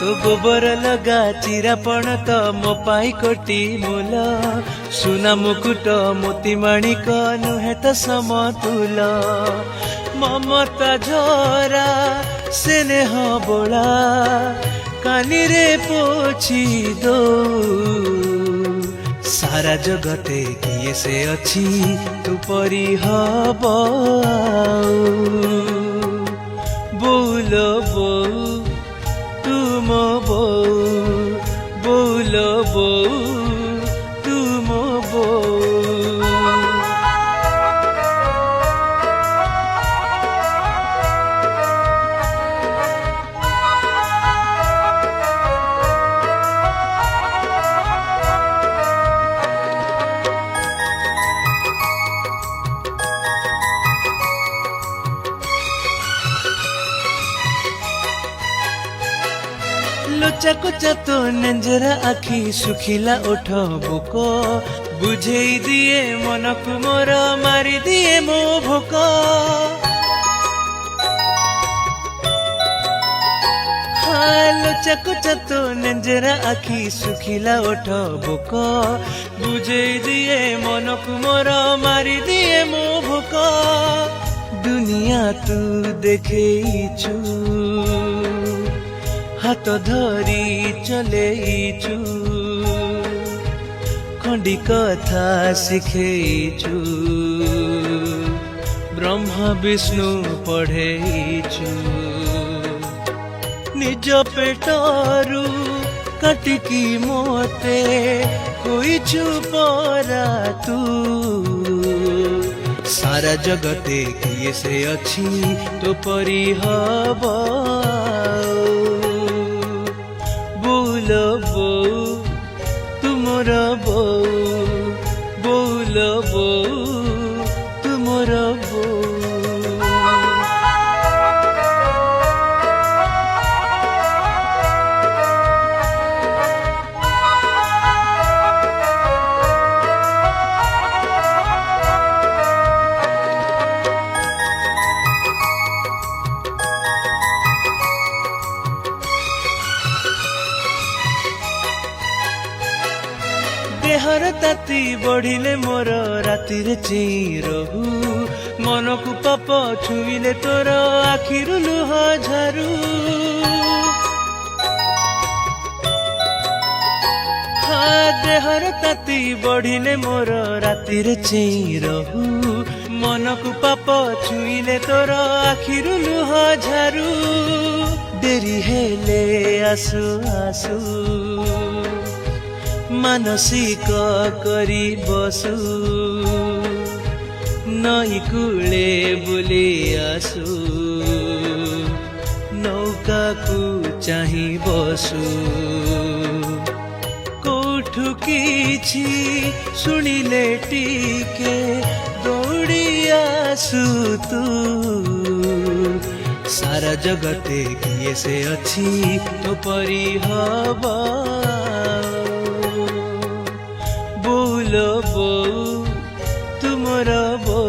तो गोबर लगा चिरापण तो मो पाई कोटी मूल सुना मुकुट मोती माणिक नुहे तो समतुल ममता झरा स्नेह बोला कानी रे पोछी दो सारा जगते किए से अच्छी तू परी हब बोल बो तुम बो बोल बो तुम बो लोचा कोचा तो नंजरा आखी सुखिला ओठ भोक बुझे दिए मन को मोर मारी दिए मो भोक लोचा कोचा तो नंजरा आखी सुखिला ओठ भोक बुझे दिए मन को मोर मारी दिए मो भोक दुनिया तू देखैछु हाथ धरी चलेइछु खंडी कथा शिखेइछु ब्रह्मा विष्णु पढ़ेइछु निज पेटरू काटिकी मोते कोइछु परा तू सारा जगते किए से अच्छी तो परी हब बोल बो तुमर बो बोल बो तुमर बो देहर ताती बढ़िले मोर राति रे चिरहु मन को पाप छुईले तोर आखिरु लुह झारू देहर ताती बढ़िले मोर राति रे चिरहु मन को पाप छुईले तोर आखिरु लुह झारू डेरी हेले आसु आसु मानसिक करी बसु नई कूले बुली आसु नौका को चाही बसु कोठु किछि सुनिले टीके दौड़ी आसु तू सारा जगते किए से अच्छी तो परी हब बोल बो तुमर बो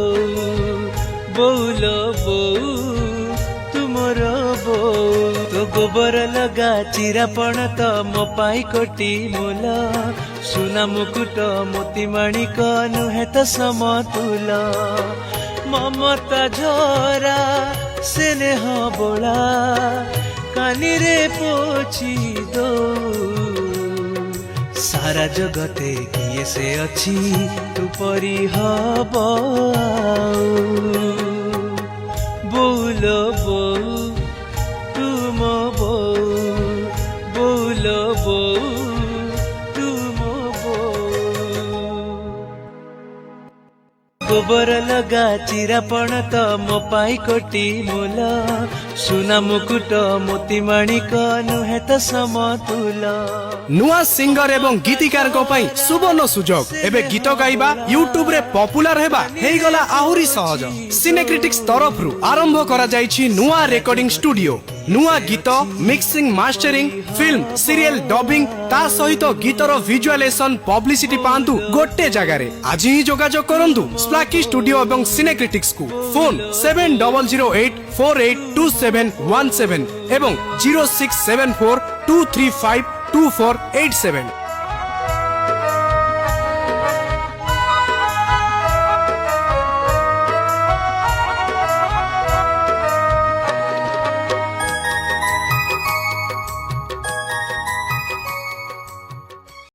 बोल बो तुमर बो तो गोबर लगा चिरापण तो मो पाई कोटी मूल सुना मुकुट मोती माणिक नुहे तो समतुल ममता झरा स्नेह बोला कानी रे पोछी दो सारा जगते किए से अच्छी तू परी हब बोल बो तुम बो बोल बो तुम बो गोबर लगा चिरापण तो मो पाई कोटी मूल सुना मुकुट मोती माणिक नुहे तो समतुल। नुआ सिंगर एवं गीतिकार सुवर्ण सुजोग एबे गीत गाइबा यूट्यूब रे पॉपुलर हेबा हेई गला आहुरी सहज सिनेक्रिटिक्स तरफ रु आरंभ करा जाईछि नुआ रेकॉर्डिंग स्टूडियो नुआ गीत mixing mastering film serial dubbing ता सहित गीतर विजुअलाइजेशन पब्लिसिटी पांतु गोटे जगह रे आज ही जोगाजोग करंतु स्प्लाकी स्टूडियो एवं सिनेक्रिटिक्स को फोन 7008482717 एवं 0674235248 7